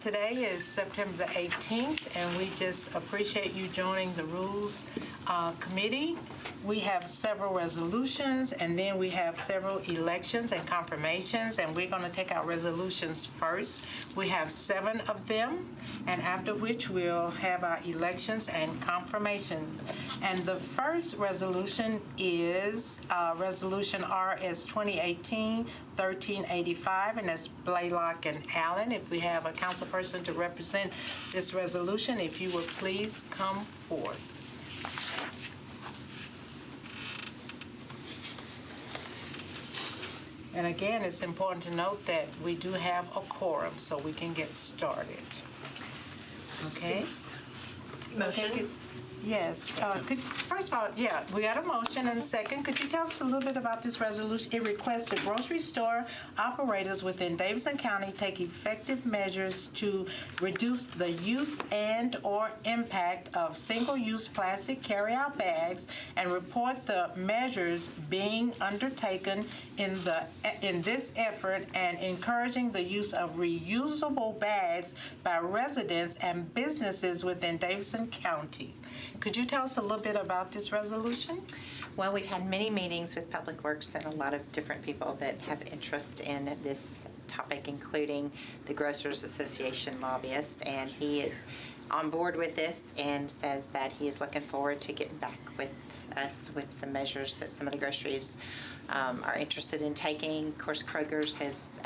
Today is September the 18th, and we just appreciate you joining the Rules Committee. We have several resolutions, and then we have several elections and confirmations, and we're going to take our resolutions first. We have 7 of them, and after which we'll have our elections and confirmation. And the first resolution is Resolution RS 2018-1385, and that's Blaylock and Allen. If we have a council person to represent this resolution, if you would please come forth. And again, it's important to note that we do have a quorum, so we can get started. Okay? Motion? Okay. Yes. First of all, we got a motion and a second. Could you tell us a little bit about this resolution? It requests the grocery store operators within Davidson County take effective measures to reduce the use and/or impact of single-use plastic carry-out bags and report the measures being undertaken in this effort and encouraging the use of reusable bags by residents and businesses within Davidson County. Could you tell us a little bit about this resolution? Well, we've had many meetings with Public Works and a lot of different people that have interest in this topic, including the Grocers Association lobbyist, and he is on board with this and says that he is looking forward to getting back with us with some measures that some of the groceries are interested in taking. Of course, Kroger's has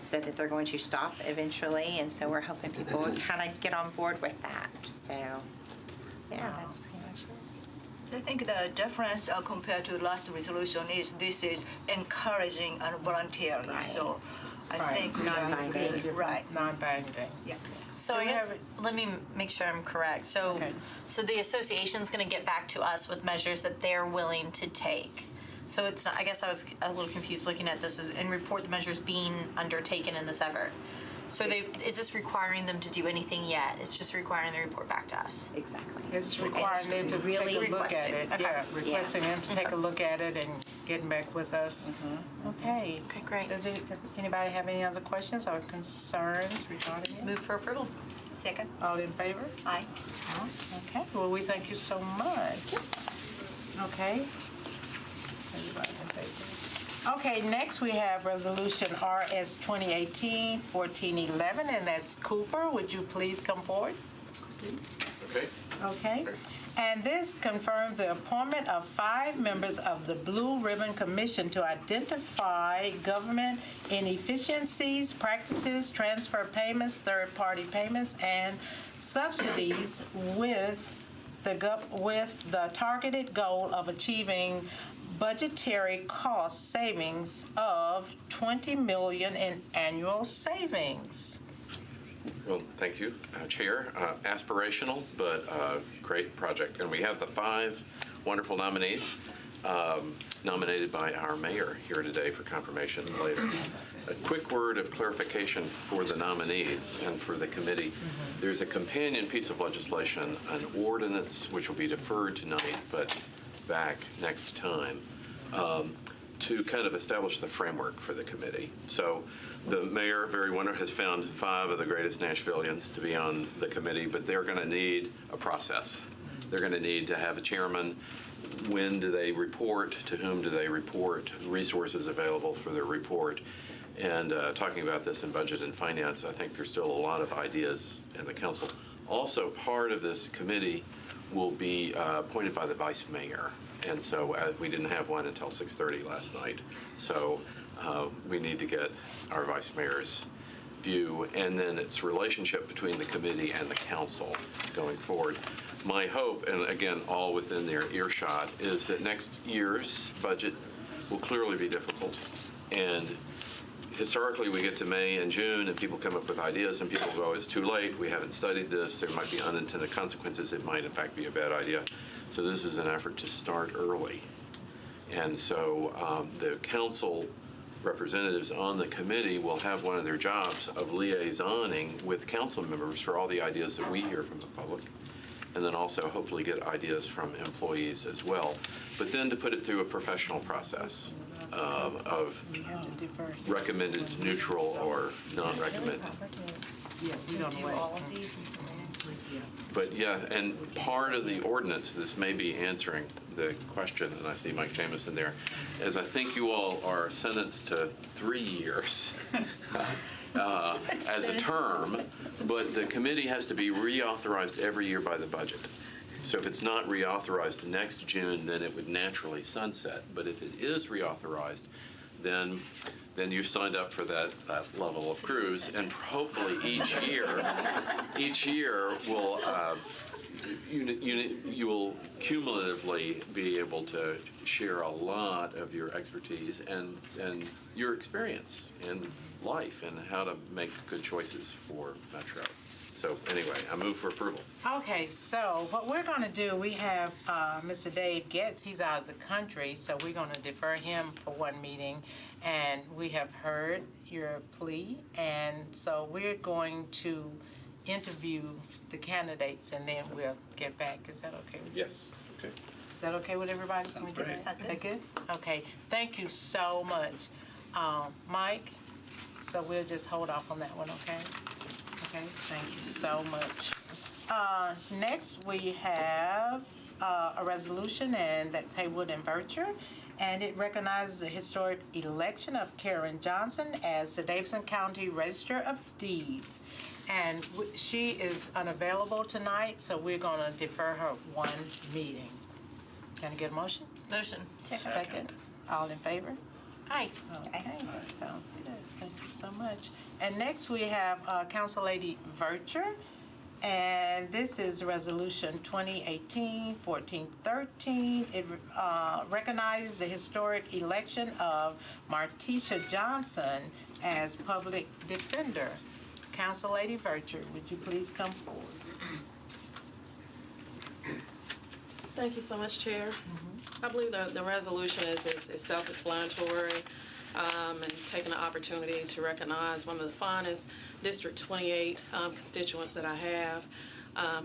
said that they're going to stop eventually, and so we're hoping people will kind of get on board with that. So, yeah, that's pretty much it. I think the difference compared to last resolution is this is encouraging and voluntary. Right. So I think non-binding. Right. Non-binding. Yeah. So I guess, let me make sure I'm correct. So, Okay. so the association's going to get back to us with measures that they're willing to take. So it's not, I guess I was a little confused looking at this and report the measures being undertaken in this effort. So is this requiring them to do anything yet? It's just requiring the report back to us. Exactly. It's requiring them to really take a look at requesting. it. Okay. Yeah, requesting them to take a look at it and getting back with us. Okay. Okay, great. Does anybody have any other questions or concerns regarding it? Move for approval. Second. All in favor? Aye. Okay, well, we thank you so much. Okay. Everybody in favor? Okay, next we have Resolution RS 2018-1411, and that's Cooper. Would you please come forward? Okay. Okay. And this confirms the appointment of 5 members of the Blue Ribbon Commission to identify government inefficiencies, practices, transfer payments, third-party payments, and subsidies with the targeted goal of achieving budgetary cost savings of $20 million in annual savings. Well, thank you, Chair. Aspirational, but great project. And we have the 5 wonderful nominees nominated by our mayor here today for confirmation later. A quick word of clarification for the nominees and for the committee. There's a companion piece of legislation, an ordinance, which will be deferred tonight, but back next time, to kind of establish the framework for the committee. So the mayor, very wonderful, has found 5 of the greatest Nashvillians to be on the committee, but they're going to need a process. They're going to need to have a chairman. When do they report? To whom do they report? Resources available for their report. And talking about this in budget and finance, I think there's still a lot of ideas in the council. Also, part of this committee will be appointed by the vice mayor. And so we didn't have one until 6:30 last night. So we need to get our vice mayor's view and then its relationship between the committee and the council going forward. My hope, and again, all within their earshot, is that next year's budget will clearly be difficult. And historically, we get to May and June, and people come up with ideas, and people go, it's too late, we haven't studied this, there might be unintended consequences, it might in fact be a bad idea. So this is an effort to start early. And so the council representatives on the committee will have one of their jobs of liaisoning with council members for all the ideas that we hear from the public, and then also hopefully get ideas from employees as well. But then to put it through a professional process of We have to defer. recommended, neutral, or non-recommended. Yeah, we're gonna Do wait. all of these. But yeah, and part of the ordinance, this may be answering the question, and I see Mike Jamison there, is I think you all are sentenced to 3 years as a term, but the committee has to be reauthorized every year by the budget. So if it's not reauthorized next June, then it would naturally sunset. But if it is reauthorized, then you've signed up for that level of cruise, and hopefully each year will you will cumulatively be able to share a lot of your expertise and your experience in life and how to make good choices for Metro. So anyway, I move for approval. Okay, so what we're gonna do, we have Mr. Dave Getz, he's out of the country, so we're gonna defer him for one meeting. And we have heard your plea, and so we're going to interview the candidates, and then we'll get back. Is that okay with you? Yes. Okay. Is that okay with everybody? Sounds Can we do great. that? Sounds Is that good? Okay, thank you so much. Mike, so we'll just hold off on that one, okay? Okay, thank you so much. Next, we have a resolution, and that's Haywood and Vercher, and it recognizes the historic election of Karen Johnson as the Davidson County Register of Deeds. And she is unavailable tonight, so we're gonna defer her one meeting. Can I get a motion? Motion. Second. All in favor? Aye. Okay, that sounds good. Thank you so much. And next, we have Council Lady Vercher, and this is Resolution 2018-1413. It recognizes the historic election of Martisha Johnson as Public Defender. Council Lady Vercher, would you please come forward? Thank you so much, Chair. I believe the resolution is self-explanatory and taking the opportunity to recognize one of the finest District 28 constituents that I have,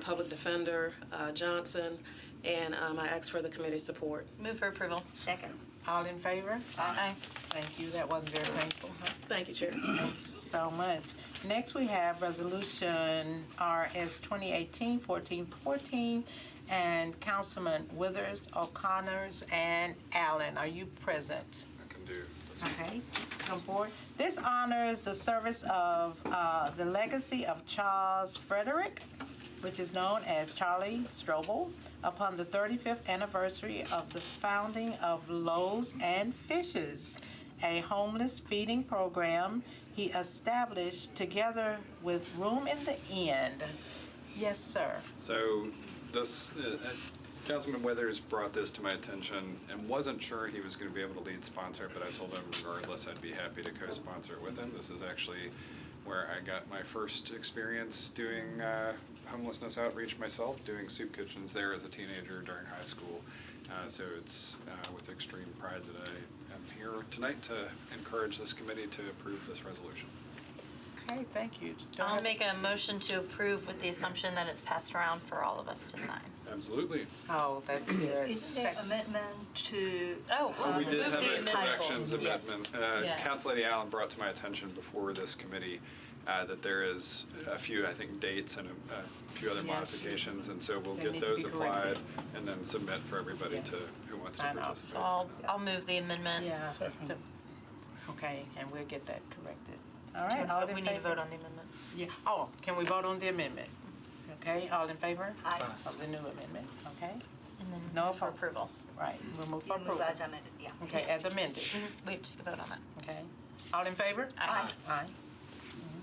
Public Defender Johnson, and I ask for the committee support. Move for approval. Second. All in favor? Aye. Thank you. That wasn't very painful, huh? Thank you, Chair. Thank you so much. Next, we have Resolution RS 2018-1414, and Councilman Withers, O'Connors, and Allen. Are you present? I can do this. Okay, come forward. This honors the service of the legacy of Charles Frederick, which is known as Charlie Strobel, upon the 35th anniversary of the founding of Loaves and Fishes, a homeless feeding program he established together with Room in the Inn. Yes, sir. So this, Councilman Withers brought this to my attention and wasn't sure he was going to be able to lead sponsor, but I told him regardless I'd be happy to co-sponsor it with him. This is actually where I got my first experience doing homelessness outreach myself, doing soup kitchens there as a teenager during high school. So it's with extreme pride that I am here tonight to encourage this committee to approve this resolution. Okay, thank you. I'll make a motion to approve with the assumption that it's passed around for all of us to sign. Absolutely. Oh, that's good. Isn't there amendment to? Oh, We did move have the a amendment. corrections Yes. amendment. Yeah. Council Lady Allen brought to my attention before this committee that there is a few, I think, dates and a few other Yeah, modifications, and so we'll they get need to those be applied corrected. and then submit for everybody Yeah. to, who wants to Sign off. participate. So I'll move the amendment. Yeah. Second. Okay, and we'll get that corrected. All right, all in We need to favor? vote on the amendment. Yeah, oh, can we vote on the amendment? Okay, all in favor? Aye. Of the new amendment, okay? And then No move for opposed. approval. Right, we'll move You for move approval. as amended, yeah. Okay, as amended, We have to take a vote on that. okay? All in favor? Aye. Aye.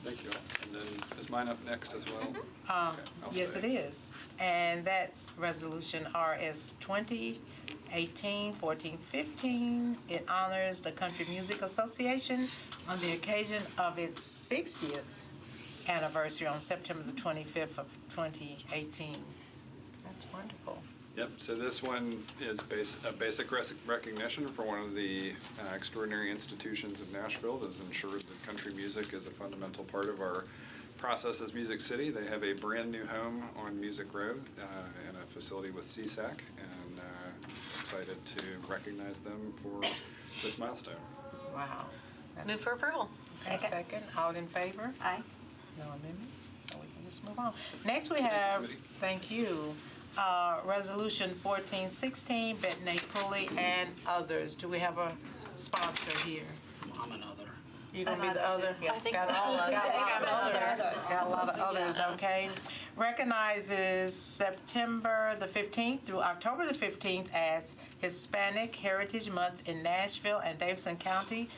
Thank you all. And then is mine up next as well? Okay, I'll Yes, stay. it is. And that's Resolution RS 2018-1415. It honors the Country Music Association on the occasion of its 60th anniversary on September the 25th of 2018. That's wonderful. Yep, so this one is a basic recognition for one of the extraordinary institutions of Nashville that has ensured that country music is a fundamental part of our process as Music City. They have a brand-new home on Music Road and a facility with CSAC, and excited to recognize them for this milestone. Wow. That's- Move for approval. Okay, second, all in favor? Aye. No amendments, so we can just move on. Next we have, Committee. thank you, Resolution 1416, Betnay Pulley and others. Do we have a sponsor here? I'm another. You gonna be the other? Yeah. I think Got all of got others. Got a lot of others, okay. Recognizes September the 15th through October the 15th as Hispanic Heritage Month in Nashville and Davidson County.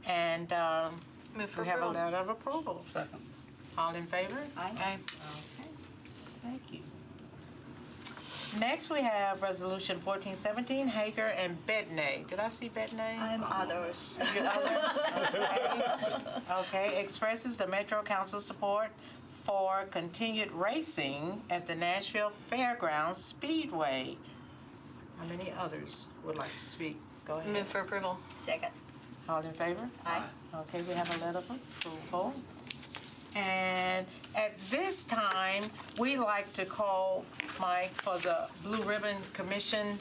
And Move for we have a approval. letter of approval. Second. All in favor? Aye. Okay, thank you. Next, we have Resolution 1417, Hager and Bednay. Did I see Bednay? I'm others. You other? Okay, expresses the Metro Council support for continued racing at the Nashville Fairgrounds Speedway. How many others would like to speak? Go ahead. Move for approval. Second. All in favor? Aye. Okay, we have a letter of approval. And at this time, we like to call Mike for the Blue Ribbon Commission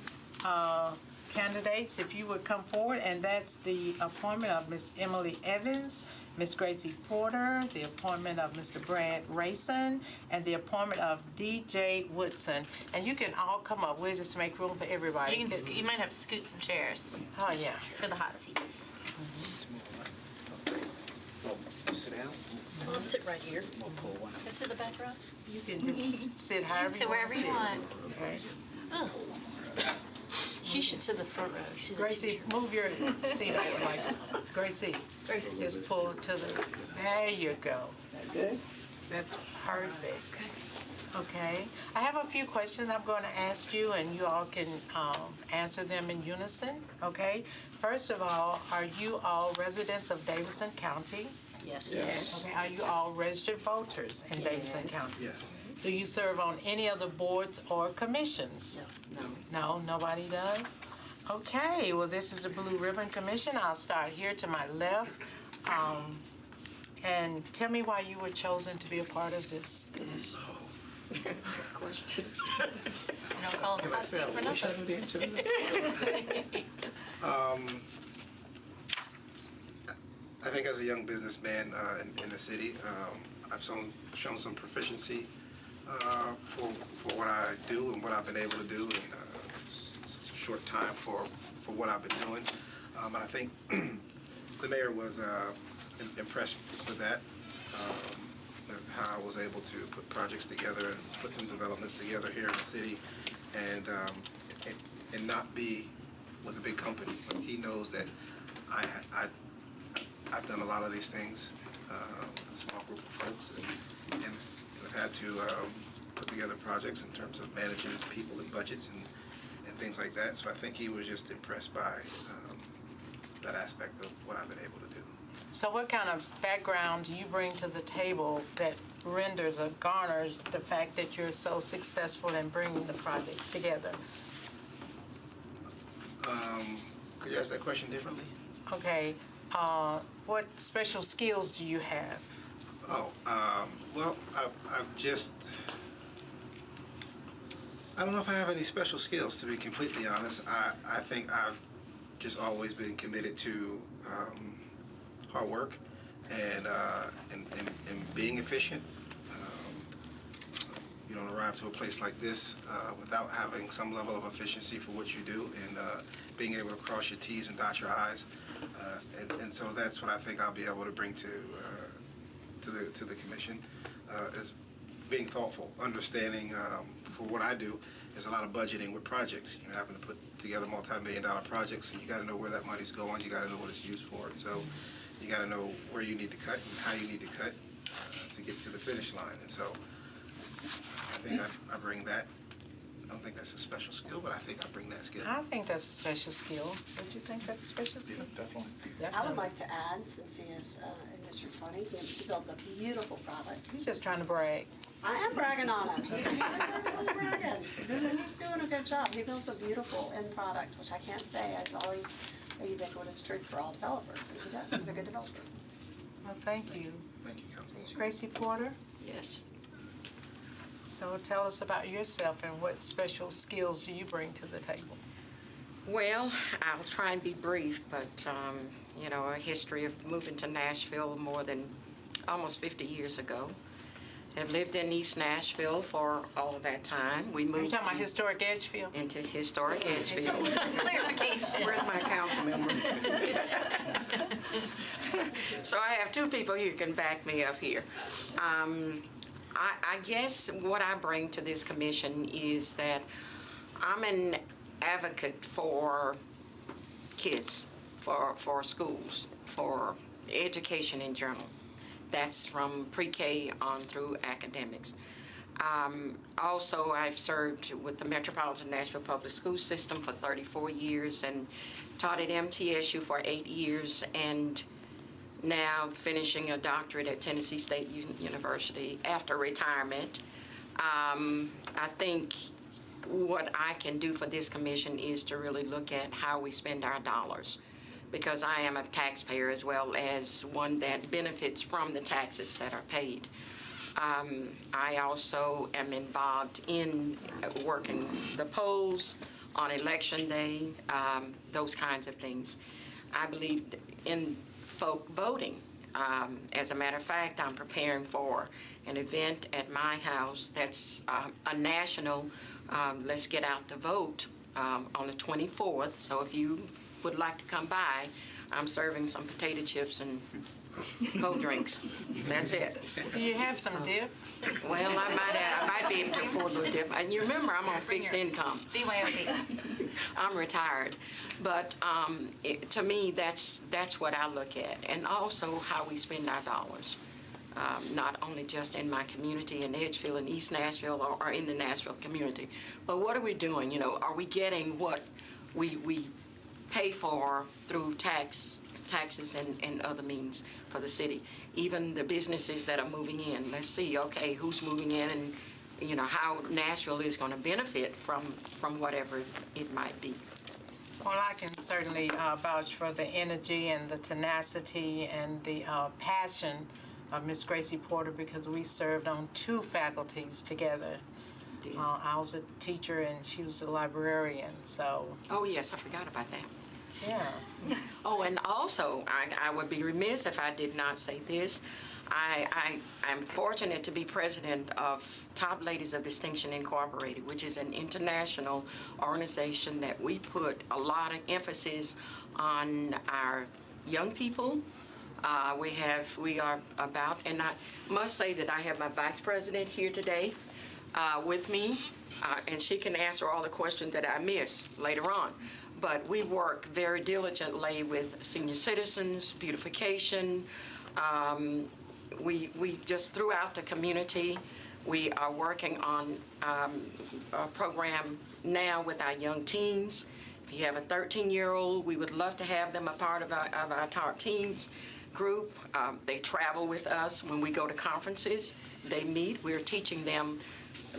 candidates, if you would come forward, and that's the appointment of Miss Emily Evans, Miss Gracie Porter, the appointment of Mr. Brad Rayson, and the appointment of DJ Woodson. And you can all come up, we'll just make room for everybody. You might have to scoot some chairs Oh, yeah. for the hot seats. You sit down. I'll sit right here. We'll pull one. I sit in the back row. You can just sit however Sit you want wherever to you sit. want. Okay. She should sit in the front row. She's a Gracie, teacher. move your seat over like, Gracie, just pull to the, there you go. Good. That's perfect. Okay, I have a few questions I'm going to ask you, and you all can answer them in unison, okay? First of all, are you all residents of Davidson County? Yes. Yes. Okay, are you all registered voters in Davidson County? Yes. Do you serve on any other boards or commissions? No. No, nobody does? Okay, well, this is the Blue Ribbon Commission. I'll start here to my left. And tell me why you were chosen to be a part of this commission. Question. You don't call it the hot seat for I wish I nothing. knew the answer to that. I think as a young businessman in the city, I've shown some proficiency for what I do and what I've been able to do in such a short time for what I've been doing. And I think the mayor was impressed with that, how I was able to put projects together and put some developments together here in the city, and not be with a big company. But he knows that I've done a lot of these things with a small group of folks, and I've had to put together projects in terms of managing people and budgets and things like that. So I think he was just impressed by that aspect of what I've been able to do. So what kind of background do you bring to the table that renders or garners the fact that you're so successful in bringing the projects together? Could you ask that question differently? Okay, what special skills do you have? Well, I don't know if I have any special skills, to be completely honest. I think I've just always been committed to hard work and being efficient. You don't arrive to a place like this without having some level of efficiency for what you do, and being able to cross your T's and dot your I's. And so that's what I think I'll be able to bring to the commission, is being thoughtful, understanding for what I do is a lot of budgeting with projects. You know, having to put together multi-million-dollar projects, and you got to know where that money's going. You got to know what it's used for. And so you got to know where you need to cut and how you need to cut to get to the finish line. And so I think I bring that. I don't think that's a special skill, but I think I bring that skill. I think that's a special skill. Don't you think that's a special skill? Definitely. I would like to add, since he is in District 20, he built a beautiful product. You're just trying to brag. I am bragging on him. I'm bragging. He's doing a good job. He builds a beautiful end product, which I can't say is always a ubiquitous truth for all developers, and he does. He's a good developer. Well, thank you. Thank you, Councilman. Gracie Porter? Yes. So tell us about yourself and what special skills do you bring to the table? Well, I'll try and be brief, but, you know, a history of moving to Nashville more than almost 50 years ago. Have lived in East Nashville for all of that time. We Are you moved talking about historic Edgefield? into historic Edgefield. Clarification. Where's my council member? So I have two people here who can back me up here. I guess what I bring to this commission is that I'm an advocate for kids, for schools, for education in general. That's from pre-K on through academics. Also, I've served with the Metropolitan Nashville Public School System for 34 years and taught at MTSU for 8 years, and now finishing a doctorate at Tennessee State University after retirement. I think what I can do for this commission is to really look at how we spend our dollars, because I am a taxpayer as well as one that benefits from the taxes that are paid. I also am involved in working the polls on election day, those kinds of things. I believe in folk voting. As a matter of fact, I'm preparing for an event at my house that's a national Let's Get Out to Vote on the 24th. So if you would like to come by, I'm serving some potato chips and cold drinks. That's it. Do you have some dip? Well, I might be able to afford a little dip. And you remember, I'm on fixed income. BYOB. I'm retired. But to me, that's what I look at. And also how we spend our dollars. Not only just in my community in Edgefield and East Nashville or in the Nashville community, but what are we doing? You know, are we getting what we pay for through taxes and other means for the city? Even the businesses that are moving in, let's see, okay, who's moving in, and you know how Nashville is going to benefit from whatever it might be. Well, I can certainly vouch for the energy and the tenacity and the passion of Miss Gracie Porter, because we served on 2 faculties together. I was a teacher and she was a librarian, so. Oh yes, I forgot about that. Yeah. Oh, and also, I would be remiss if I did not say this. I'm fortunate to be president of Top Ladies of Distinction Incorporated, which is an international organization that we put a lot of emphasis on our young people. We are about, and I must say that I have my vice president here today with me, and she can answer all the questions that I miss later on. But we work very diligently with senior citizens, beautification. We just throughout the community, we are working on a program now with our young teens. If you have a 13-year-old, we would love to have them a part of our top teens group. They travel with us when we go to conferences. They meet. We're teaching them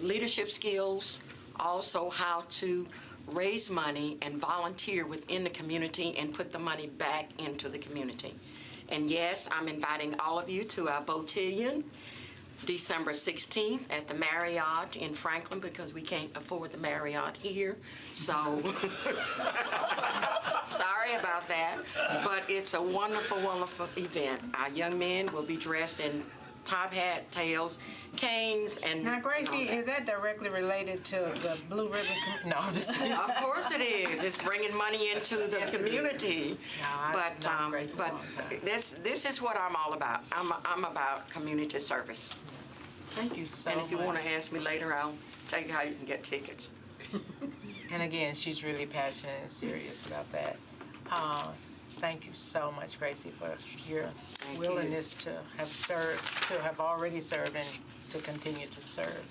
leadership skills, also how to raise money and volunteer within the community and put the money back into the community. And yes, I'm inviting all of you to our Botillion, December 16th at the Marriott in Franklin, because we can't afford the Marriott here. So sorry about that, but it's a wonderful, wonderful event. Our young men will be dressed in top hat, tails, canes, and... Now, Gracie, is that directly related to the Blue Ribbon? No, I'm just kidding. Of course it is. It's bringing money into the community. No, I've known Gracie a long time. This is what I'm all about. I'm about community service. Thank you so much. And if you want to ask me later, I'll tell you how you can get tickets. And again, she's really passionate and serious about that. Thank you so much, Gracie, for your willingness to have served, to have already served, and to continue to serve.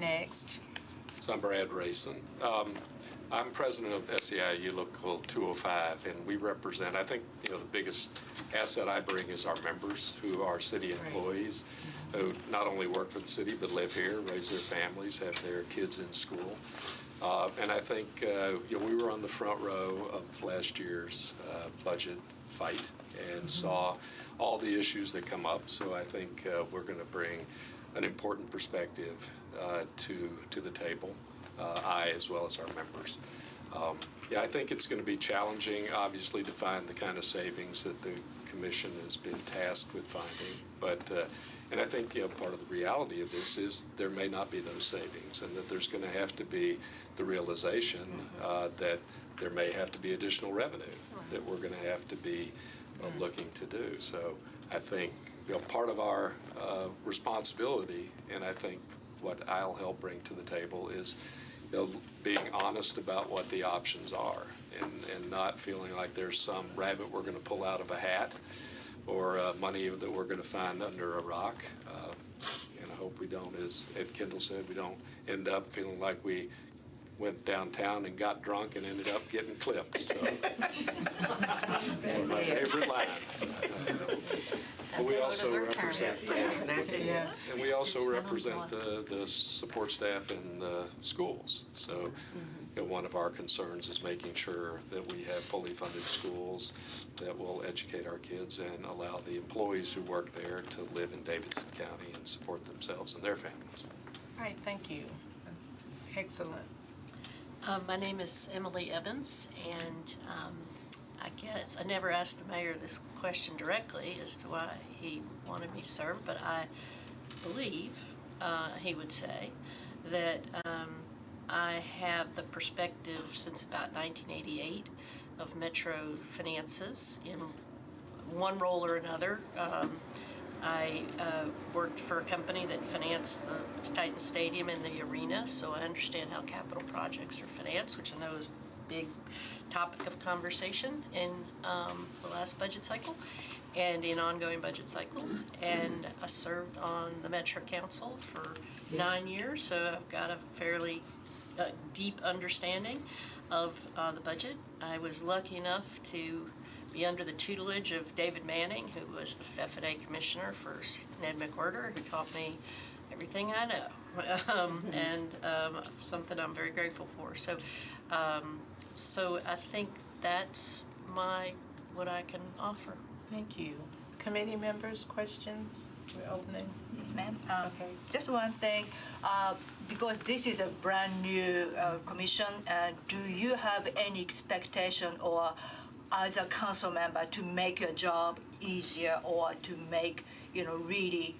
Next. So I'm Brad Rayson. I'm president of SEIU Local 205, and we represent, I think, the biggest asset I bring is our members who are city employees, who not only work for the city but live here, raise their families, have their kids in school. And I think we were on the front row of last year's budget fight and saw all the issues that come up. So I think we're going to bring an important perspective to the table, I as well as our members. Yeah, I think it's going to be challenging, obviously, to find the kind of savings that the commission has been tasked with finding. But, and I think, part of the reality of this is there may not be those savings, and that there's going to have to be the realization that there may have to be additional revenue that we're going to have to be looking to do. So I think, part of our responsibility, and I think what I'll help bring to the table is being honest about what the options are, and not feeling like there's some rabbit we're going to pull out of a hat, or money that we're going to find under a rock. And I hope we don't, as Ed Kendall said, we don't end up feeling like we went downtown and got drunk and ended up getting clipped. So that's one of my favorite lines. But we also represent, and we also represent the support staff in the schools. So, one of our concerns is making sure that we have fully funded schools that will educate our kids and allow the employees who work there to live in Davidson County and support themselves and their families. All right, thank you. Excellent. My name is Emily Evans, and I guess I never asked the mayor this question directly as to why he wanted me to serve, but I believe he would say that I have the perspective since about 1988 of Metro finances in one role or another. I worked for a company that financed the Titan Stadium and the arena, so I understand how capital projects are financed, which I know is a big topic of conversation in the last budget cycle and in ongoing budget cycles. And I served on the Metro Council for 9 years, so I've got a fairly deep understanding of the budget. I was lucky enough to be under the tutelage of David Manning, who was the FF&A commissioner for Ned McWhirter, who taught me everything I know, and something I'm very grateful for. So, so I think that's what I can offer. Thank you. Committee members, questions? We're opening. Yes, ma'am. Okay. Just one thing, because this is a brand new commission, do you have any expectation or as a council member to make your job easier or to make, really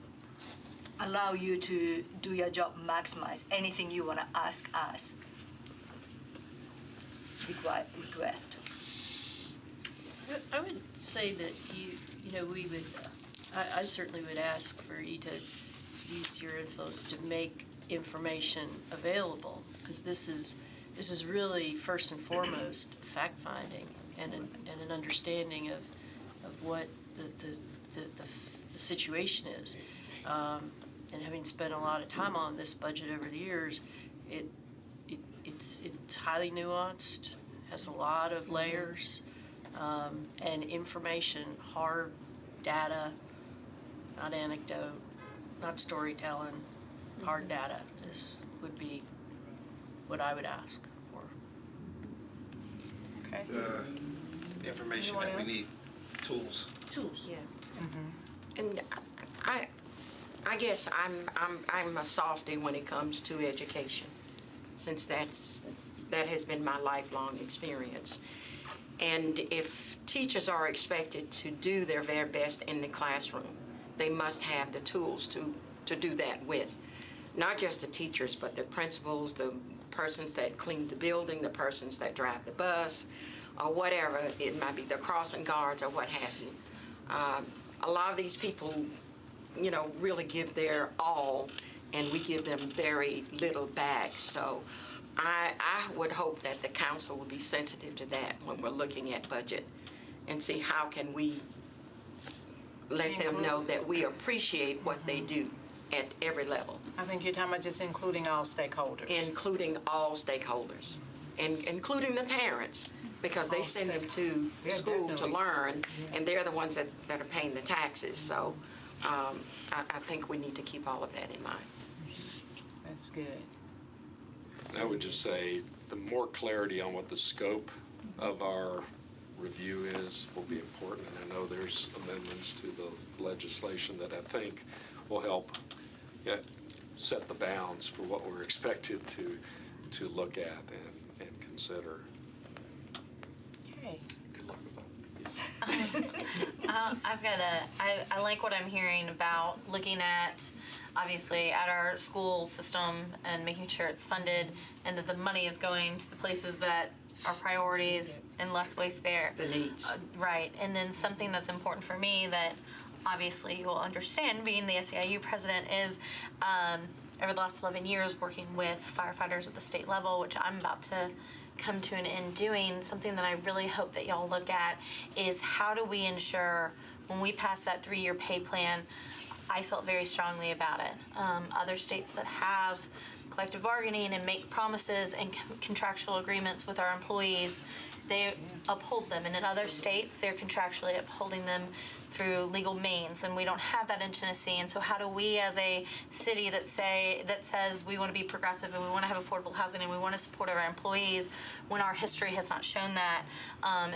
allow you to do your job maximize? Anything you want to ask us? Request. I would say that we would, I certainly would ask for you to use your influence to make information available, because this is really first and foremost fact-finding and an understanding of what the situation is. And having spent a lot of time on this budget over the years, it's highly nuanced, has a lot of layers, and information, hard data, not anecdote, not storytelling, hard data would be what I would ask for. Okay. The information that we need, tools. Tools. Yeah. And I guess I'm a softie when it comes to education, since that has been my lifelong experience. And if teachers are expected to do their very best in the classroom, they must have the tools to do that with. Not just the teachers, but the principals, the persons that clean the building, the persons that drive the bus, or whatever. It might be the crossing guards or what have you. A lot of these people, really give their all, and we give them very little back. So I would hope that the council will be sensitive to that when we're looking at budget and see how can we let them know that we appreciate what they do at every level. I think you're talking about just including all stakeholders. Including all stakeholders, and including the parents, because they send them to school to learn, and they're the ones that are paying the taxes. So I think we need to keep all of that in mind. That's good. I would just say the more clarity on what the scope of our review is will be important. And I know there's amendments to the legislation that I think will help set the bounds for what we're expected to look at and consider. Okay. Good luck with that. I like what I'm hearing about looking at, obviously, at our school system and making sure it's funded and that the money is going to the places that are priorities and less waste there. The needs. Right. And then something that's important for me that obviously you will understand being the SEIU president is over the last 11 years working with firefighters at the state level, which I'm about to come to an end doing. Something that I really hope that y'all look at is how do we ensure when we pass that 3-year pay plan. I felt very strongly about it. Other states that have collective bargaining and make promises and contractual agreements with our employees, they uphold them. And in other states, they're contractually upholding them through legal means, and we don't have that in Tennessee. And so how do we as a city that says we want to be progressive and we want to have affordable housing and we want to support our employees when our history has not shown that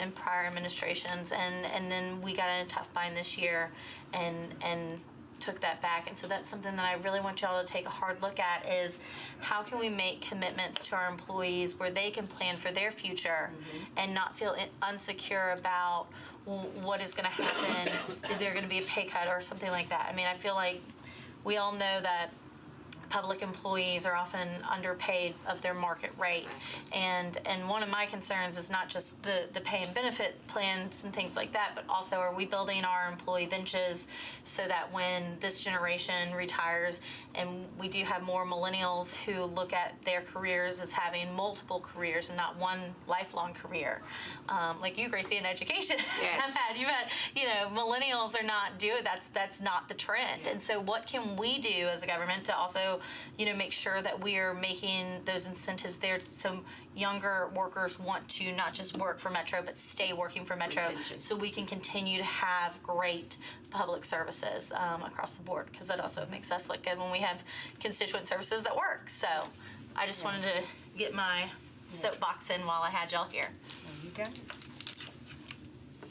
in prior administrations, and then we got in a tough bind this year and took that back. And so that's something that I really want y'all to take a hard look at is how can we make commitments to our employees where they can plan for their future and not feel unsecure about what is going to happen. Is there going to be a pay cut or something like that? I mean, I feel like we all know that public employees are often underpaid of their market rate. And one of my concerns is not just the pay and benefit plans and things like that, but also are we building our employee benches so that when this generation retires, and we do have more millennials who look at their careers as having multiple careers and not one lifelong career. Like you, Gracie, in education, Yes. you've had, millennials are not doing, that's not the trend. And so what can we do as a government to also, make sure that we are making those incentives there so younger workers want to not just work for Metro, but stay working for Metro, Retention. so we can continue to have great public services across the board, because that also makes us look good when we have constituent services that work. So I just wanted to get my soapbox in while I had y'all here. You got it.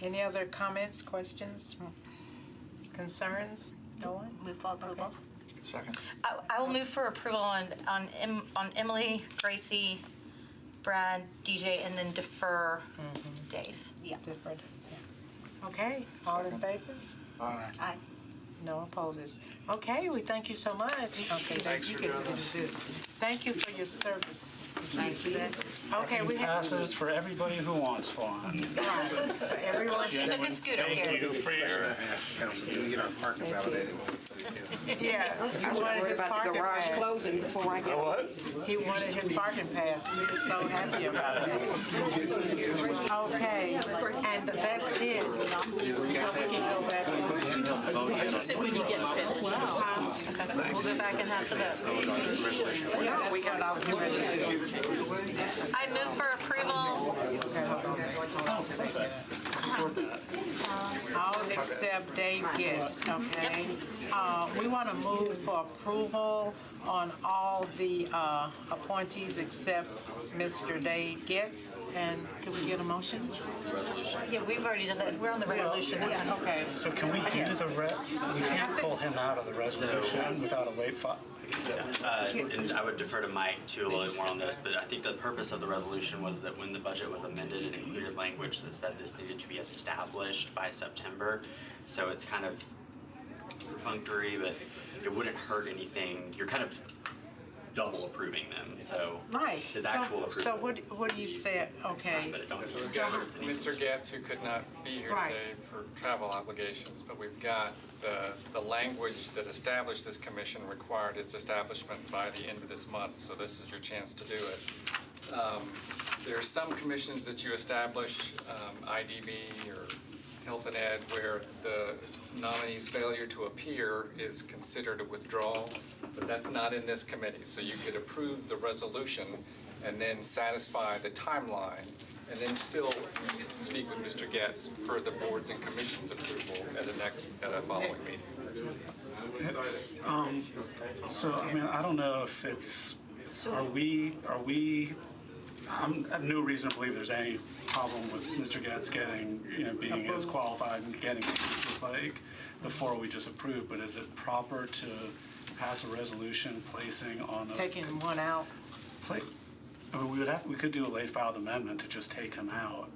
Any other comments, questions, concerns? No one? Move for approval. Second. I will move for approval on Emily, Gracie, Brad, DJ, and then defer Dave. Yeah. Different. Yeah. Okay, all in favor? Aye. No opposes. Okay, we thank you so much. Okay, Thanks you for get doing to do this. Thank you for your service. Thank you. Okay, we have. Passes for everybody who wants one. Right, for everyone. She took a scooter here. Thank you for your. Ask the council, do we get our parking validated when we put it in? Yeah. He I was wanted worried his about the parking garage pass. closing before I got. What? He wanted his parking pass. We were so happy about that. Okay, and that's it. So we can go back and. You said when you get finished. We'll go back and have the vote. Yeah, we got all the ready to do. I move for approval. All except Dave Getz, okay? We want to move for approval on all the appointees except Mr. Dave Getz. And can we get a motion? Yeah, we've already done that. We're on the resolution now. Okay. So can we do we can't pull him out of the resolution without a late file? And I would defer to Mike too a little bit more on this, but I think the purpose of the resolution was that when the budget was amended, it included language that said this needed to be established by September. So it's kind of perfunctory, but it wouldn't hurt anything. You're kind of double approving them, so Right. his actual approval. So what do you say? Okay. But it don't We've got Mr. Getz, who could not be here Right. today for travel obligations, but we've got the language that established this commission required its establishment by the end of this month, so this is your chance to do it. There are some commissions that you establish, IDB or Health and Ed, where the nominee's failure to appear is considered a withdrawal, but that's not in this committee. So you could approve the resolution and then satisfy the timeline, and then still speak with Mr. Getz per the board's and commission's approval at a following meeting. So, I mean, I don't know if it's, are we, I have no reason to believe there's any problem with Mr. Getz getting, being as qualified and getting just like the four we just approved, but is it proper to pass a resolution placing on a... Taking one out. I mean, we could do a late filed amendment to just take him out.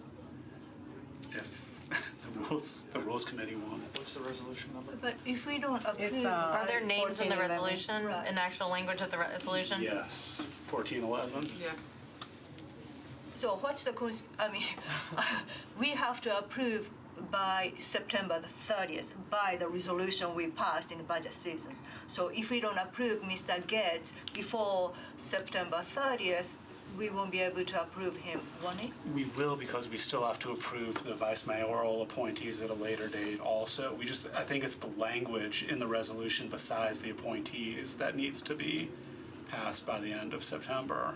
the rules committee want it. What's the resolution number? But if we don't approve. It's, Are there names in the 1411. resolution, Right. in the actual language of the resolution? Yes, 1411. Yeah. So what's the, we have to approve by September the 30th, by the resolution we passed in the budget season. So if we don't approve Mr. Gates before September 30th, we won't be able to approve him, won't it? We will, because we still have to approve the vice mayoral appointees at a later date also. I think it's the language in the resolution besides the appointees that needs to be passed by the end of September.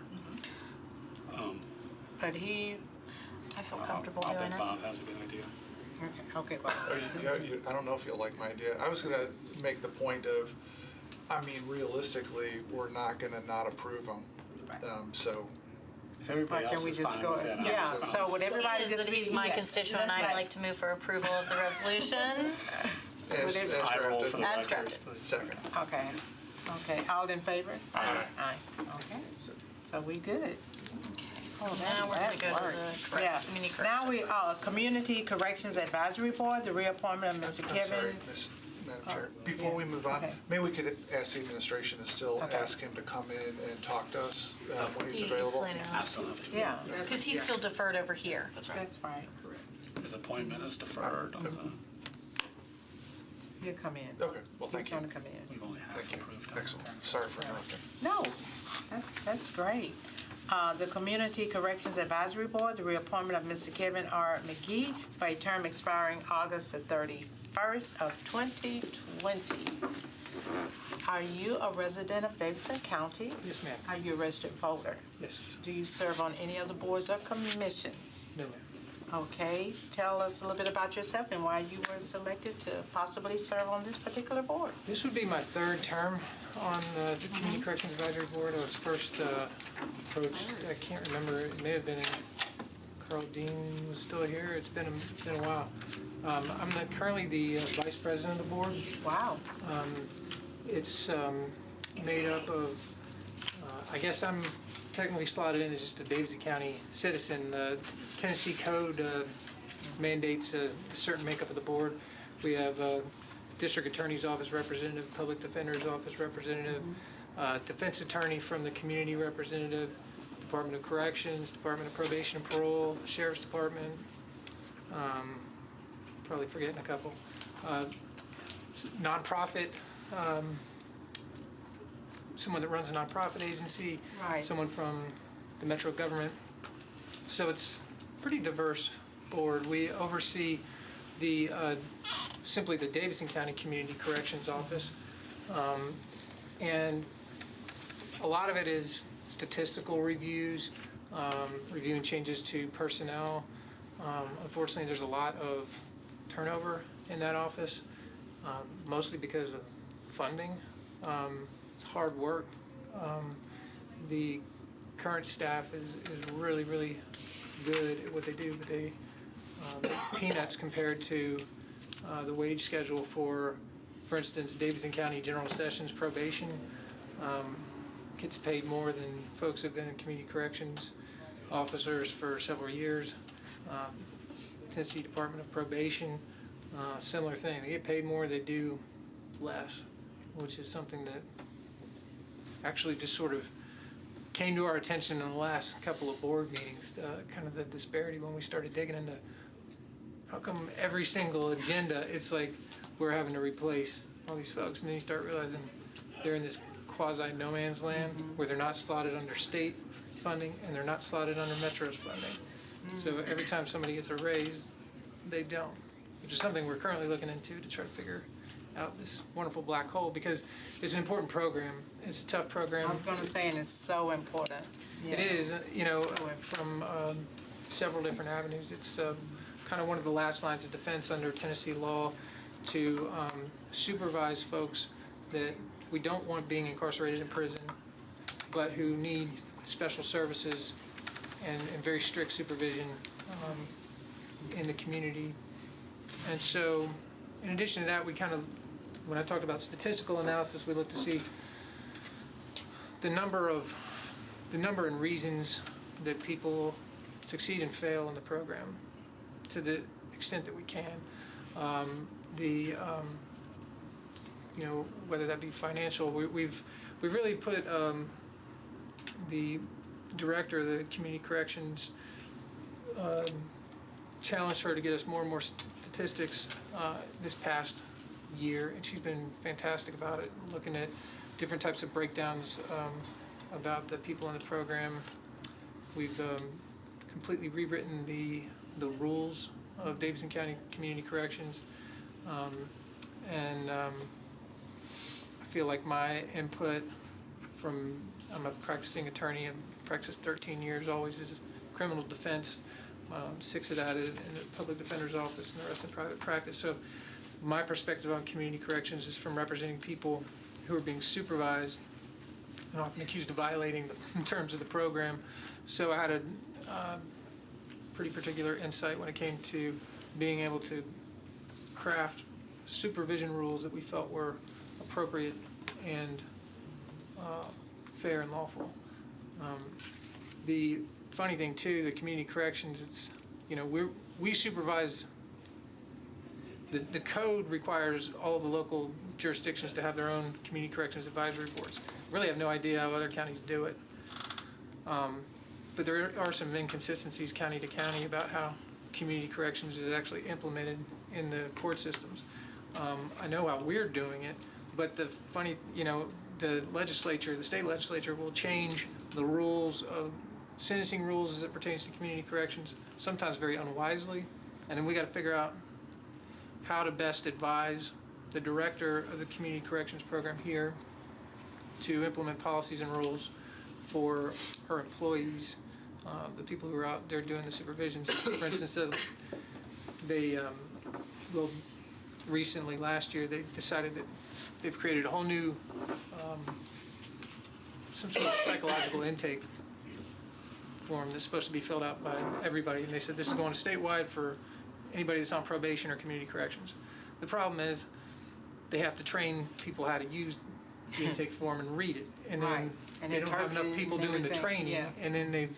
But he, I feel comfortable I'll doing bet it. Bob has a good idea. okay, Bob. I don't know if you'll like my idea. I was gonna make the point of, I mean, realistically, we're not gonna not approve them. So, If everybody Can else we is just fine go, with it, I'm yeah, fine. so would everybody Seeing as just that be? he's my yes, constituent, that's I'd right. like to move for approval of the resolution. as Whatever. I roll for the drafted, As record. drafted. second. Okay, all in favor? Aye. Okay, so we good. So now we're gonna go to the Yeah, community now we, corrections. Community Corrections Advisory Board, the reappointment of Mr. I'm Kevin. sorry, Madam Chair. Before we move on, okay. maybe we could ask the administration to still Okay. ask him to come in and talk to us when he's He's available. planning on- Absolutely. Yeah, Because he's still deferred over here. That's right. that's right. His appointment is deferred. He'll come in. Okay, well, thank He's you. gonna come in. We've only half Thank you. approved him. Excellent. Sorry for interrupting. No, that's great. The Community Corrections Advisory Board, the reappointment of Mr. Kevin R. McGee for a term expiring August the 31st of 2020. Are you a resident of Davidson County? Yes, ma'am. Are you a registered voter? Yes. Do you serve on any other boards or commissions? No, ma'am. Okay, tell us a little bit about yourself and why you were selected to possibly serve on this particular board. This would be my third term on the Community Corrections Advisory Board. I was first approached, I can't remember, it may have been Carl Dean was still here. It's been a while. I'm currently the vice president of the board. Wow. It's made up of, I guess I'm technically slotted in as just a Davidson County citizen. The Tennessee Code mandates a certain makeup of the board. We have District Attorney's Office representative, Public Defender's Office representative, Defense Attorney from the community representative, Department of Corrections, Department of Probation and Parole, Sheriff's Department, probably forgetting a couple. Nonprofit, someone that runs a nonprofit agency, Right. someone from the metro government. So it's a pretty diverse board. We oversee the simply the Davidson County Community Corrections Office, and a lot of it is statistical reviews, reviewing changes to personnel. Unfortunately, there's a lot of turnover in that office, mostly because of funding. It's hard work. The current staff is really, really good at what they do, but they peanuts compared to the wage schedule for instance, Davidson County General Sessions probation gets paid more than folks who've been in community corrections officers for several years. Tennessee Department of Probation, similar thing. They get paid more, they do less, which is something that actually just sort of came to our attention in the last couple of board meetings, kind of the disparity when we started digging into how come every single agenda, it's like we're having to replace all these folks, and then you start realizing they're in this quasi no man's land where they're not slotted under state funding and they're not slotted under Metro's funding. So every time somebody gets a raise, they don't, which is something we're currently looking into to try to figure out this wonderful black hole, because it's an important program. It's a tough program. I was gonna say, and it's so important. It is, from several different avenues. It's kind of one of the last lines of defense under Tennessee law to supervise folks that we don't want being incarcerated in prison, but who need special services and very strict supervision in the community. And so, in addition to that, we kind of, when I talked about statistical analysis, we looked to see the number and reasons that people succeed and fail in the program. To the extent that we can. Whether that be financial, we've really put the director of the community corrections challenged her to get us more and more statistics this past year, and she's been fantastic about it, looking at different types of breakdowns about the people in the program. We've completely rewritten the rules of Davidson County Community Corrections, and I feel like my input I'm a practicing attorney, I've practiced 13 years, always as criminal defense, 6 of that in the public defender's office and the rest in private practice. So my perspective on community corrections is from representing people who are being supervised and often accused of violating the terms of the program. So I had a pretty particular insight when it came to being able to craft supervision rules that we felt were appropriate and fair and lawful. The funny thing too, the community corrections, it's, we supervise, the code requires all the local jurisdictions to have their own community corrections advisory boards. Really have no idea how other counties do it. But there are some inconsistencies county to county about how community corrections is actually implemented in the court systems. I know how we're doing it, but the funny, the legislature, the state legislature will change the rules of sentencing rules as it pertains to community corrections, sometimes very unwisely, and then we got to figure out how to best advise the director of the community corrections program here to implement policies and rules for her employees, the people who are out there doing the supervisions. For instance, recently last year they decided that they've created a whole new some sort of psychological intake form that's supposed to be filled out by everybody, and they said this is going statewide for anybody that's on probation or community corrections. The problem is they have to train people how to use the intake form and read it, and then they don't have enough people doing the training, and then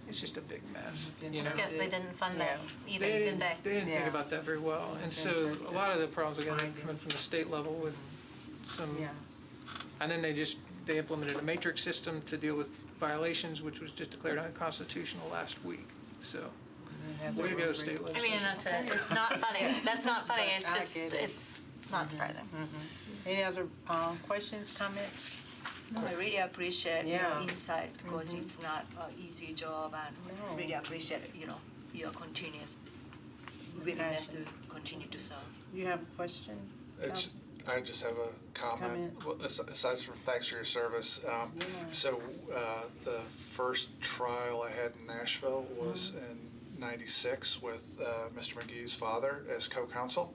it's just a big mess. I guess they didn't fund that either, did they? They didn't think about that very well, and so a lot of the problems we got coming from the state level with some, and then they implemented a matrix system to deal with violations, which was just declared unconstitutional last week. So, way to go, state legislature. I mean, it's not funny. That's not funny. It's just, it's not surprising. Any other questions, comments? No, I really appreciate your Yeah. insight because it's not an easy job, and really appreciate your continuous willingness to continue to serve. You have a question? I just have a comment. Well, aside from thanks for your service. So the first trial I had in Nashville was in '96 with Mr. McGee's father as co-counsel,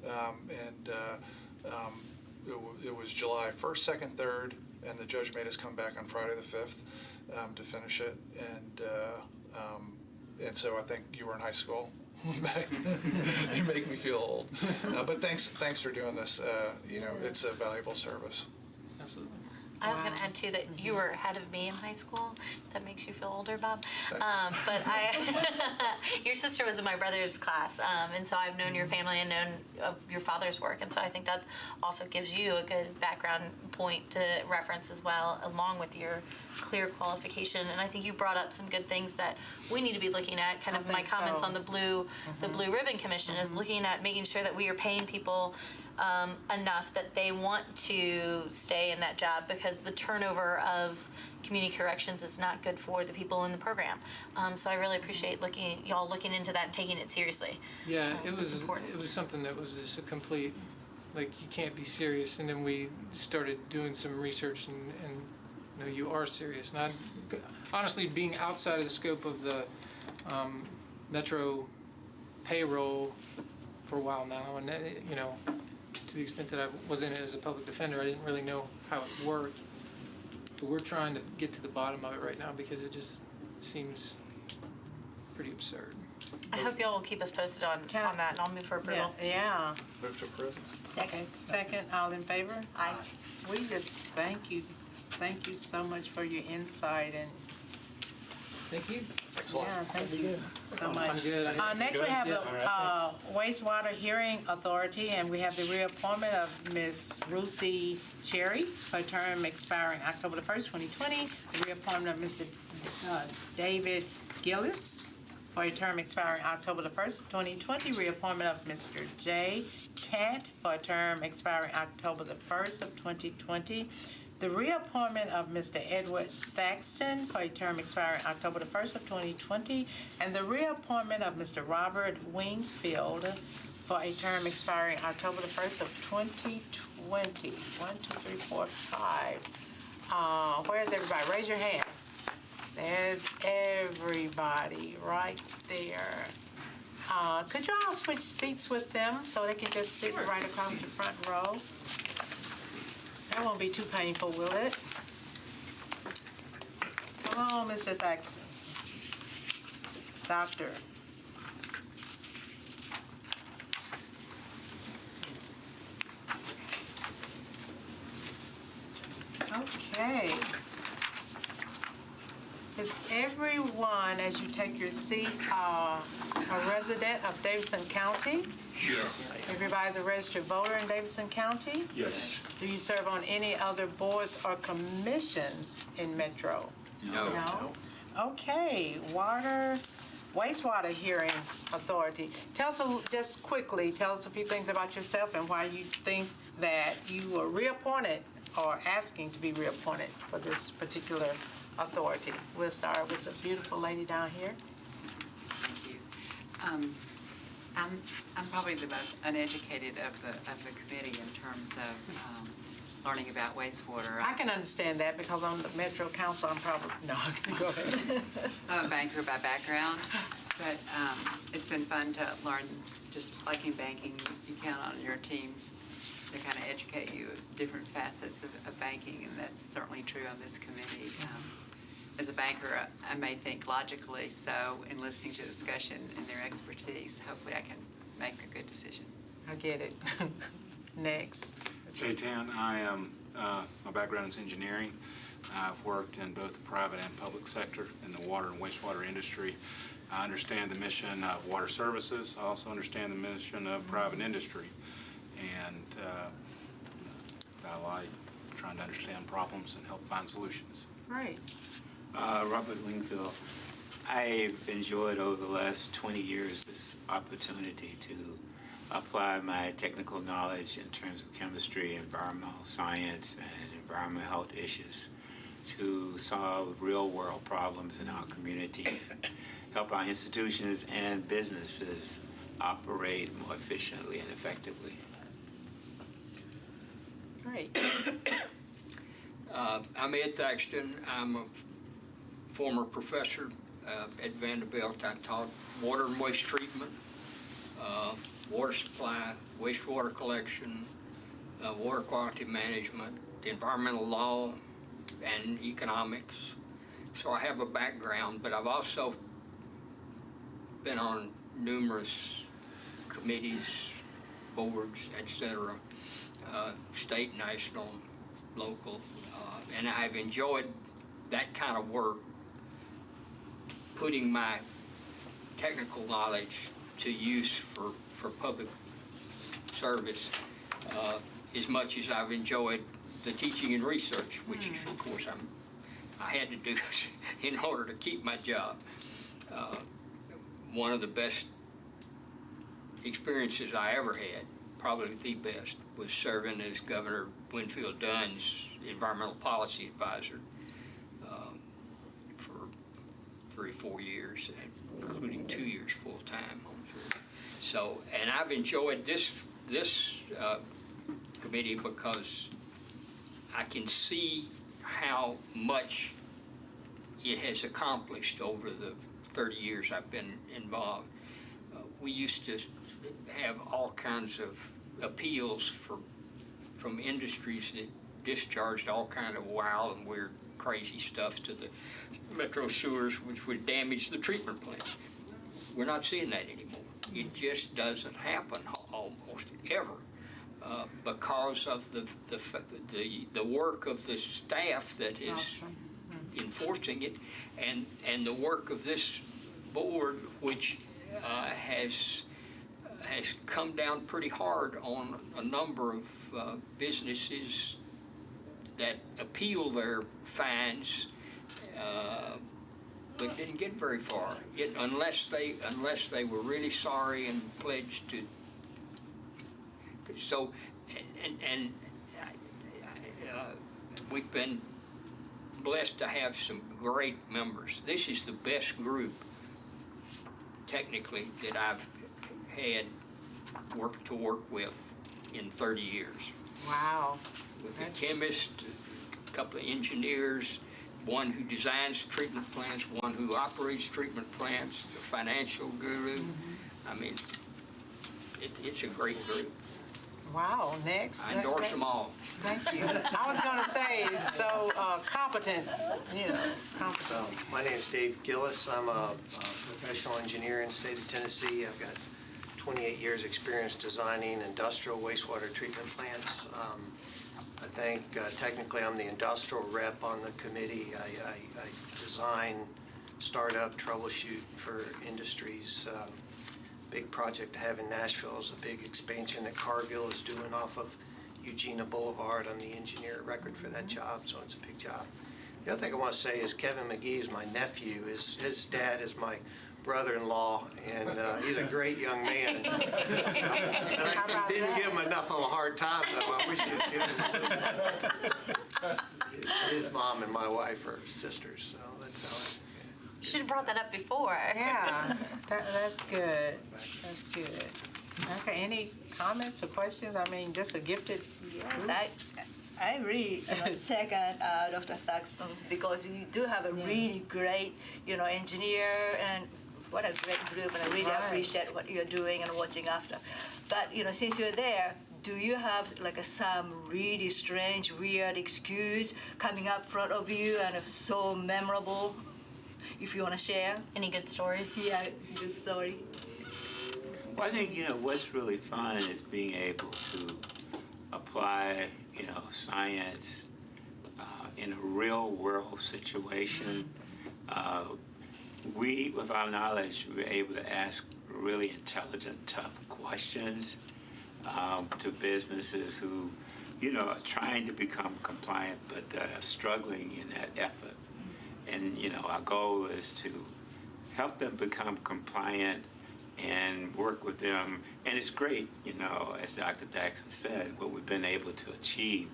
and it was July 1st, 2nd, 3rd, and the judge made us come back on Friday the 5th to finish it, and so I think you were in high school back then. You make me feel old, but thanks for doing this. It's a valuable service. Absolutely. I was going to add too that you were ahead of me in high school. If that makes you feel older, Bob. Thanks. But your sister was in my brother's class, and so I've known your family and known of your father's work, and so I think that also gives you a good background point to reference as well, along with your clear qualification. And I think you brought up some good things that we need to be looking at. Kind of my comments on the Blue Ribbon Commission is looking at making sure that we are paying people enough that they want to stay in that job, because the turnover of community corrections is not good for the people in the program. So I really appreciate y'all looking into that and taking it seriously. Yeah, it was important. It was something that was just a complete, like, you can't be serious. And then we started doing some research, and you are serious. And honestly, being outside of the scope of the Metro payroll for a while now, and to the extent that I was in it as a public defender, I didn't really know how it worked. But we're trying to get to the bottom of it right now, because it just seems pretty absurd. I hope y'all will keep us posted on that, and I'll move for approval. Yeah. Move to approve. Second, all in favor? Aye. We just thank you so much for your insight, and Thank you. Yeah, thank you so much. good. Next, we have the wastewater hearing authority, and we have the reappointment of Ms. Ruthie Cherry for a term expiring October the 1st, 2020. The reappointment of Mr. David Gillis for a term expiring October the 1st, 2020. Reappointment of Mr. J. Tant for a term expiring October the 1st of 2020. The reappointment of Mr. Edward Thaxton for a term expiring October the 1st of 2020, and the reappointment of Mr. Robert Wingfield for a term expiring October the 1st of 2020. 1, 2, 3, 4, 5. Where's everybody? Raise your hand. There's everybody right there. Could you all switch seats with them so they can just sit right across the front row? That won't be too painful, will it? Come on, Mr. Thaxton. Doctor. Okay. Is everyone, as you take your seat, a resident of Davidson County? Yes. Everybody's a registered voter in Davidson County? Yes. Do you serve on any other boards or commissions in Metro? No. No? Okay, wastewater hearing authority. Tell us, just quickly, tell us a few things about yourself and why you think that you were reappointed or asking to be reappointed for this particular authority. We'll start with the beautiful lady down here. Thank you. I'm probably the most uneducated of the committee in terms of learning about wastewater. I can understand that because on the Metro Council, I'm probably, no, go ahead. I'm a banker by background, but it's been fun to learn, just like in banking, you count on your team to kind of educate you of different facets of banking, and that's certainly true on this committee. As a banker, I may think logically, so in listening to discussion and their expertise, hopefully I can make a good decision. I get it. Next. J-Tan, my background is engineering. I've worked in both the private and public sector in the water and wastewater industry. I understand the mission of water services. I also understand the mission of private industry. And I like trying to understand problems and help find solutions. Right. Robert Wingfield. I've enjoyed over the last 20 years this opportunity to apply my technical knowledge in terms of chemistry, environmental science, and environmental health issues to solve real-world problems in our community, help our institutions and businesses operate more efficiently and effectively. Great. I'm Ed Thaxton. I'm a former professor at Vanderbilt. I taught water and waste treatment, water supply, wastewater collection, water quality management, environmental law, and economics. So I have a background, but I've also been on numerous committees, boards, etc., state, national, local, and I've enjoyed that kind of work, putting my technical knowledge to use for public service as much as I've enjoyed the teaching and research, which is, of course, I had to do in order to keep my job. One of the best experiences I ever had, probably the best, was serving as Governor Winfield Dunn's environmental policy advisor for 3 or 4 years, including 2 years full-time. So, and I've enjoyed this committee because I can see how much it has accomplished over the 30 years I've been involved. We used to have all kinds of appeals from industries that discharged all kind of wild and weird, crazy stuff to the Metro sewers, which would damage the treatment plants. We're not seeing that anymore. It just doesn't happen almost ever because of the work of the staff that is enforcing it, and the work of this board, which has come down pretty hard on a number of businesses that appeal their fines, but didn't get very far, unless they were really sorry and pledged to. So, we've been blessed to have some great members. This is the best group, technically, that I've had to work with in 30 years. Wow. With a chemist, a couple of engineers, one who designs treatment plants, one who operates treatment plants, the financial guru. I mean, it's a great group. Wow, next. I endorse them all. Thank you. I was going to say, it's so competent, competent. My name is Dave Gillis. I'm a professional engineer in the state of Tennessee. I've got 28 years experience designing industrial wastewater treatment plants. I think technically I'm the industrial rep on the committee. I design, start up, troubleshoot for industries. Big project I have in Nashville is a big expansion that Cargill is doing off of Eugenia Boulevard. I'm the engineer of record for that job, so it's a big job. The other thing I want to say is Kevin McGee is my nephew. His dad is my brother-in-law, and he's a great young man. And I didn't give him enough of a hard time, though. I wish he had given him. His mom and my wife are sisters, so that's how You should have brought that up before. Yeah, that's good. That's good. Okay, any comments or questions? I mean, just a gifted Yes, group. I really second Dr. Thaxton, because you do have a really great, engineer, and what a great group, and I really appreciate what you're doing and watching after. But, since you're there, do you have some really strange, weird excuse coming up front of you and so memorable, if you want to share? Any good stories? Yeah, good story. Well, I think, what's really fun is being able to apply, science in a real world situation. We, with our knowledge, we're able to ask really intelligent, tough questions to businesses who, are trying to become compliant but are struggling in that effort. And, our goal is to help them become compliant and work with them. And it's great, as Dr. Thaxton said, what we've been able to achieve.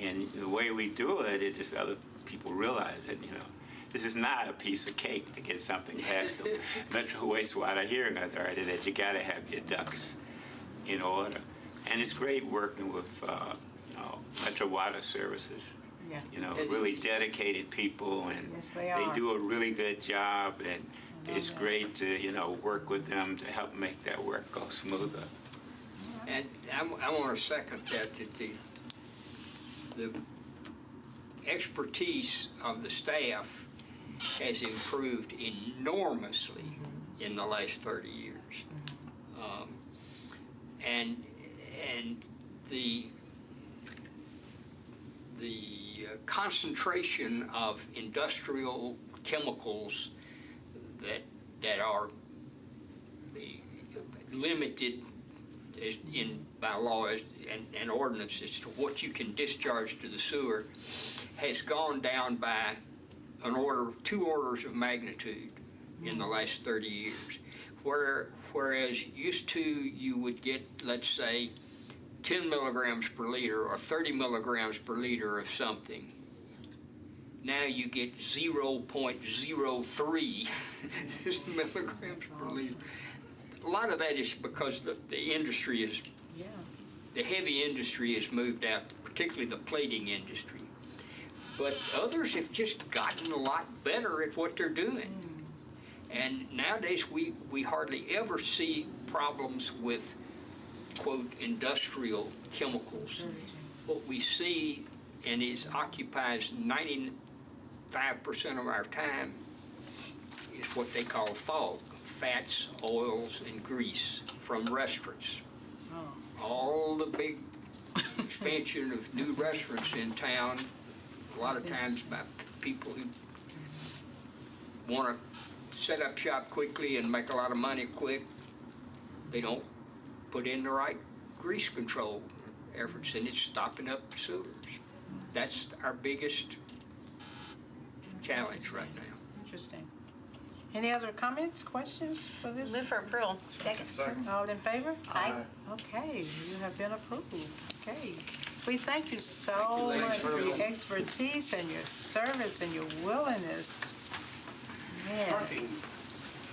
And the way we do it, it just other people realize that, this is not a piece of cake to get something past the Metro Wastewater Hearing Authority, that you got to have your ducks in order. And it's great working with Metro Water Services. Yeah. Really dedicated people, and yes, they do a really good job, and it's great to, work with them to help make that work go smoother. And I want to second that the expertise of the staff has improved enormously in the last 30 years. And the concentration of industrial chemicals that are limited by law and ordinance as to what you can discharge to the sewer has gone down by two orders of magnitude in the last 30 years. Whereas used to you would get, let's say, 10 milligrams per liter or 30 milligrams per liter of something. Now you get 0.03 milligrams per liter. A lot of that is because the industry is, the heavy industry has moved out, particularly the plating industry. But others have just gotten a lot better at what they're doing. And nowadays we hardly ever see problems with, quote, industrial chemicals. What we see, and it occupies 95% of our time, is what they call fog, fats, oils, and grease from restaurants. All the big expansion of new restaurants in town a lot of times by people who want to set up shop quickly and make a lot of money quick. They don't put in the right grease control efforts, and it's stopping up the sewers. That's our biggest challenge right now. Interesting. Any other comments, questions for this? Move for approval. Second. All in favor? Aye. Okay, you have been approved. Okay. We thank you so much for your expertise and your service and your willingness. Man.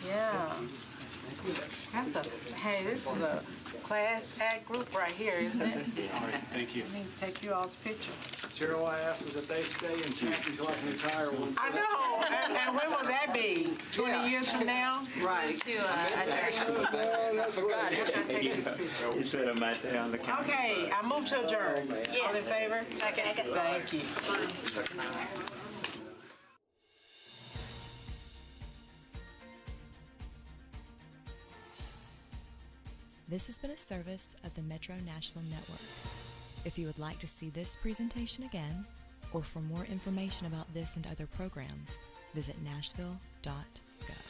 Yeah. That's hey, this is a class act group right here, isn't it? All right, thank you. Let me take you all's picture. Chair, all I ask is that they stay in camp until I can retire. I know, and when will that be? 20 years from now? Right. To adjourn. I forgot. You put them right there on the counter. Okay, I move to adjourn. Yes. All in favor? Second. Thank you. This has been a service of the Metro Nashville Network. If you would like to see this presentation again, or for more information about this and other programs, visit nashville.gov.